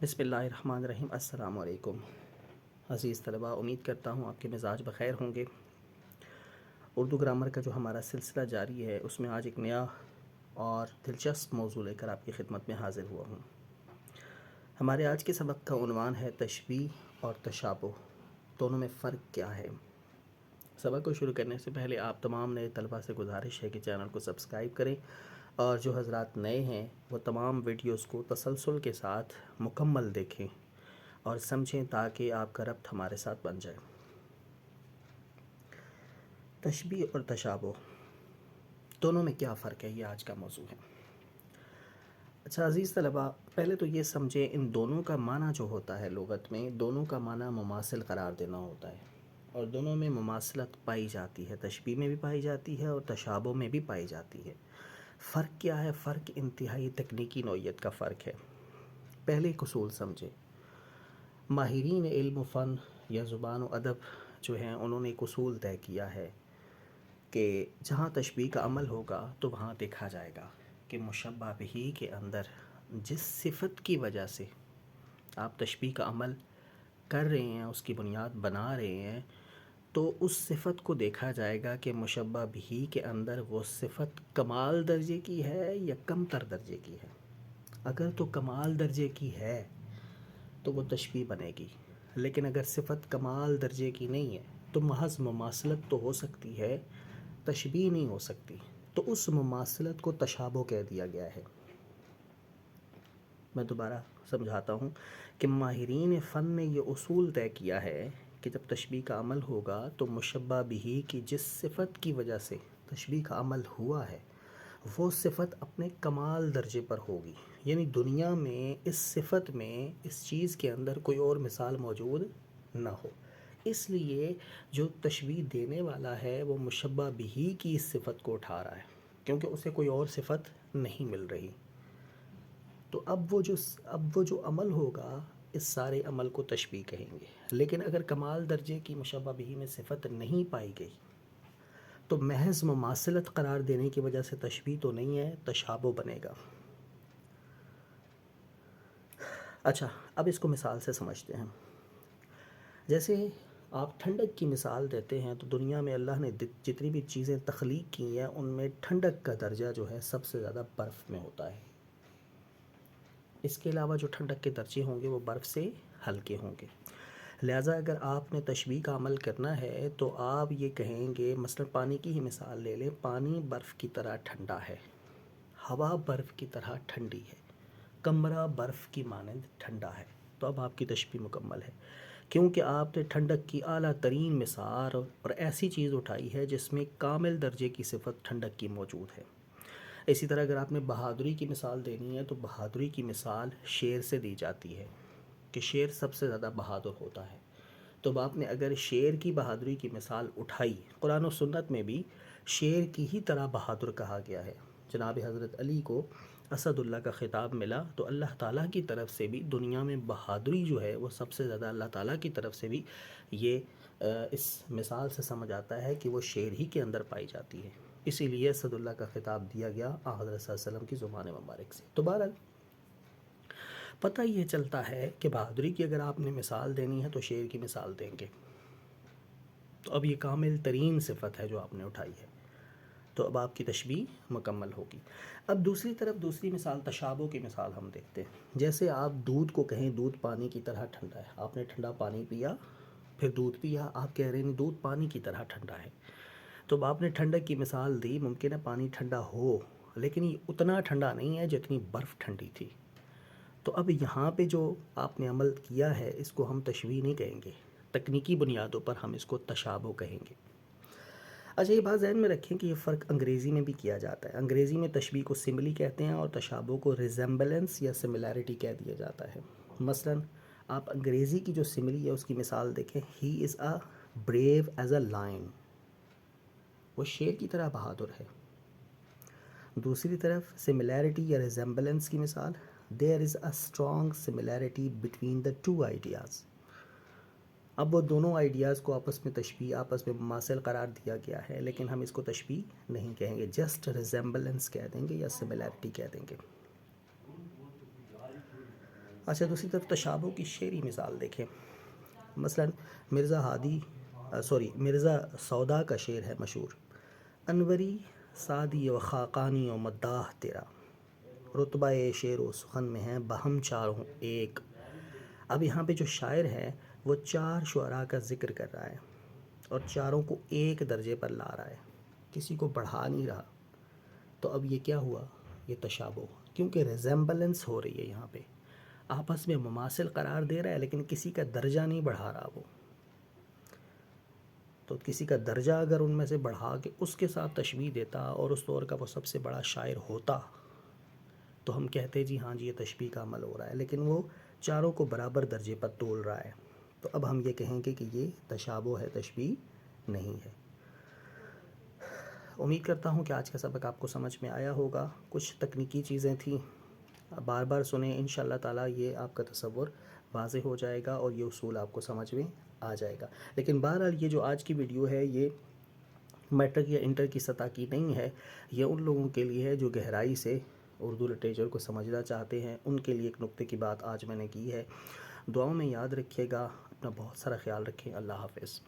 بسم اللہ الرحمن الرحیم۔ السلام علیکم عزیز طلباء، امید کرتا ہوں آپ کے مزاج بخیر ہوں گے۔ اردو گرامر کا جو ہمارا سلسلہ جاری ہے اس میں آج ایک نیا اور دلچسپ موضوع لے کر آپ کی خدمت میں حاضر ہوا ہوں۔ ہمارے آج کے سبق کا عنوان ہے تشبیہ اور تشابہ، دونوں میں فرق کیا ہے۔ سبق کو شروع کرنے سے پہلے آپ تمام نئے طلباء سے گزارش ہے کہ چینل کو سبسکرائب کریں، اور جو حضرات نئے ہیں وہ تمام ویڈیوز کو تسلسل کے ساتھ مکمل دیکھیں اور سمجھیں تاکہ آپ کا ربط ہمارے ساتھ بن جائے۔ تشبیہ اور تشابہ، دونوں میں کیا فرق ہے، یہ آج کا موضوع ہے۔ اچھا عزیز طلباء، پہلے تو یہ سمجھیں ان دونوں کا معنی جو ہوتا ہے لغت میں، دونوں کا معنی مماثل قرار دینا ہوتا ہے، اور دونوں میں مماثلت پائی جاتی ہے، تشبیہ میں بھی پائی جاتی ہے اور تشابہ میں بھی پائی جاتی ہے۔ فرق کیا ہے؟ فرق انتہائی تکنیکی نوعیت کا فرق ہے۔ پہلے ایک اصول سمجھیں۔ ماہرین علم و فن یا زبان و ادب جو ہیں انہوں نے ایک اصول طے کیا ہے کہ جہاں تشبیہ کا عمل ہوگا تو وہاں دیکھا جائے گا کہ مشبہ بہ کے اندر جس صفت کی وجہ سے آپ تشبیہ کا عمل کر رہے ہیں، اس کی بنیاد بنا رہے ہیں، تو اس صفت کو دیکھا جائے گا کہ مشبہ بہ کے اندر وہ صفت کمال درجے کی ہے یا کم تر درجے کی ہے۔ اگر تو کمال درجے کی ہے تو وہ تشبیہ بنے گی، لیکن اگر صفت کمال درجے کی نہیں ہے تو محض مماثلت تو ہو سکتی ہے، تشبیہ نہیں ہو سکتی، تو اس مماثلت کو تشابہ کہہ دیا گیا ہے۔ میں دوبارہ سمجھاتا ہوں کہ ماہرین فن نے یہ اصول طے کیا ہے کہ جب تشبیہ کا عمل ہوگا تو مشبہ بہ کی جس صفت کی وجہ سے تشبیہ کا عمل ہوا ہے وہ صفت اپنے کمال درجے پر ہوگی، یعنی دنیا میں اس صفت میں، اس چیز کے اندر کوئی اور مثال موجود نہ ہو۔ اس لیے جو تشبیہ دینے والا ہے وہ مشبہ بہ کی اس صفت کو اٹھا رہا ہے، کیونکہ اسے کوئی اور صفت نہیں مل رہی۔ تو اب وہ جو عمل ہوگا، اس سارے عمل کو تشبیہ کہیں گے۔ لیکن اگر کمال درجے کی مشبہ بہ میں صفت نہیں پائی گئی تو محض مماثلت قرار دینے کی وجہ سے تشبیہ تو نہیں ہے، تشابہ بنے گا۔ اچھا، اب اس کو مثال سے سمجھتے ہیں۔ جیسے آپ ٹھنڈک کی مثال دیتے ہیں تو دنیا میں اللہ نے جتنی بھی چیزیں تخلیق کی ہیں ان میں ٹھنڈک کا درجہ جو ہے سب سے زیادہ برف میں ہوتا ہے۔ اس کے علاوہ جو ٹھنڈک کے درجے ہوں گے وہ برف سے ہلکے ہوں گے۔ لہٰذا اگر آپ نے تشبیہ کا عمل کرنا ہے تو آپ یہ کہیں گے، مثلا پانی کی ہی مثال لے لیں، پانی برف کی طرح ٹھنڈا ہے، ہوا برف کی طرح ٹھنڈی ہے، کمرہ برف کی مانند ٹھنڈا ہے۔ تو اب آپ کی تشبیہ مکمل ہے، کیونکہ آپ نے ٹھنڈک کی اعلیٰ ترین مثال اور ایسی چیز اٹھائی ہے جس میں کامل درجے کی صفت ٹھنڈک کی موجود ہے۔ اسی طرح اگر آپ نے بہادری کی مثال دینی ہے تو بہادری کی مثال شیر سے دی جاتی ہے کہ شیر سب سے زیادہ بہادر ہوتا ہے۔ تو اب آپ نے اگر شیر کی بہادری کی مثال اٹھائی، قرآن و سنت میں بھی شیر کی ہی طرح بہادر کہا گیا ہے۔ جناب حضرت علی کو اسد اللہ کا خطاب ملا تو اللہ تعالیٰ کی طرف سے بھی دنیا میں بہادری جو ہے وہ سب سے زیادہ اللہ تعالیٰ کی طرف سے بھی یہ اس مثال سے سمجھ آتا ہے کہ وہ شیر ہی کے اندر پائی جاتی ہے، اسی لیے اسد اللہ کا خطاب دیا گیا آن حضرت صلی اللہ علیہ وسلم کی زبان مبارک سے۔ تو بہرحال پتہ یہ چلتا ہے کہ بہادری کی اگر آپ نے مثال دینی ہے تو شیر کی مثال دیں گے۔ تو اب یہ کامل ترین صفت ہے جو آپ نے اٹھائی ہے، تو اب آپ کی تشبیہ مکمل ہوگی۔ اب دوسری طرف دوسری مثال، تشابہ کی مثال ہم دیکھتے ہیں۔ جیسے آپ دودھ کو کہیں دودھ پانی کی طرح ٹھنڈا ہے، آپ نے ٹھنڈا پانی پیا، پھر دودھ پیا، آپ کہہ رہے ہیں دودھ پانی کی طرح ٹھنڈا ہے۔ تو اب آپ نے ٹھنڈک کی مثال دی، ممکن ہے پانی ٹھنڈا ہو لیکن یہ اتنا ٹھنڈا نہیں ہے جتنی برف ٹھنڈی تھی۔ تو اب یہاں پہ جو آپ نے عمل کیا ہے اس کو ہم تشبیہ نہیں کہیں گے، تکنیکی بنیادوں پر ہم اس کو تشابہ کہیں گے۔ اچھا، یہ بات ذہن میں رکھیں کہ یہ فرق انگریزی میں بھی کیا جاتا ہے۔ انگریزی میں تشبیہ کو سملی کہتے ہیں اور تشابہ کو ریزمبلنس یا سملیرٹی کہہ دیا جاتا ہے۔ مثلا آپ انگریزی کی جو سملی ہے اس کی مثال دیکھیں، ہی از اے بریو ایز اے لائن، وہ شیر کی طرح بہادر ہے۔ دوسری طرف سملیرٹی یا ریزمبلنس کی مثال، there is a strong similarity between the two ideas. اب وہ دونوں آئیڈیاز کو آپس میں تشبیہ، آپس میں مماثل قرار دیا گیا ہے، لیکن ہم اس کو تشبیہ نہیں کہیں گے، جسٹ ریزمبلنس کہہ دیں گے یا سملیرٹی کہہ دیں گے۔ اچھا دوسری طرف تشابہ کی شعری مثال دیکھیں. مثلا مرزا سودا کا شعر ہے مشہور: انوری سعدی و خاقانی و مداح تیرا، رتبہ شعر و سخن میں ہے بہم چاروں ایک. اب یہاں پہ جو شاعر ہے وہ 4 شعراء کا ذکر کر رہا ہے اور چاروں کو ایک درجے پر لا رہا ہے، کسی کو بڑھا نہیں رہا. تو اب یہ کیا ہوا؟ یہ تشابہ، کیونکہ ریزمبلنس ہو رہی ہے. یہاں پہ آپس میں مماثل قرار دے رہا ہے لیکن کسی کا درجہ نہیں بڑھا رہا وہ. تو کسی کا درجہ اگر ان میں سے بڑھا کے اس کے ساتھ تشبیہ دیتا اور اس دور کا وہ سب سے بڑا شاعر ہوتا تو ہم کہتے جی ہاں جی یہ تشبیہ کا عمل ہو رہا ہے، لیکن وہ چاروں کو برابر درجے پر تول رہا ہے. تو اب ہم یہ کہیں گے کہ یہ تشابہ ہے، تشبیہ نہیں ہے. امید کرتا ہوں کہ آج کا سبق آپ کو سمجھ میں آیا ہوگا. کچھ تکنیکی چیزیں تھیں، بار بار سنیں، انشاءاللہ تعالیٰ یہ آپ کا تصور واضح ہو جائے گا اور یہ اصول آپ کو سمجھ میں آ جائے گا. لیکن بہرحال یہ جو آج کی ویڈیو ہے یہ میٹرک یا انٹر کی سطح کی نہیں ہے، یہ ان لوگوں کے لیے ہے جو گہرائی سے اردو لٹریچر کو سمجھنا چاہتے ہیں. ان کے لیے ایک نقطے کی بات آج میں نے کی ہے. دعاؤں میں یاد رکھیے گا، اپنا بہت سارا خیال رکھیں. اللہ حافظ.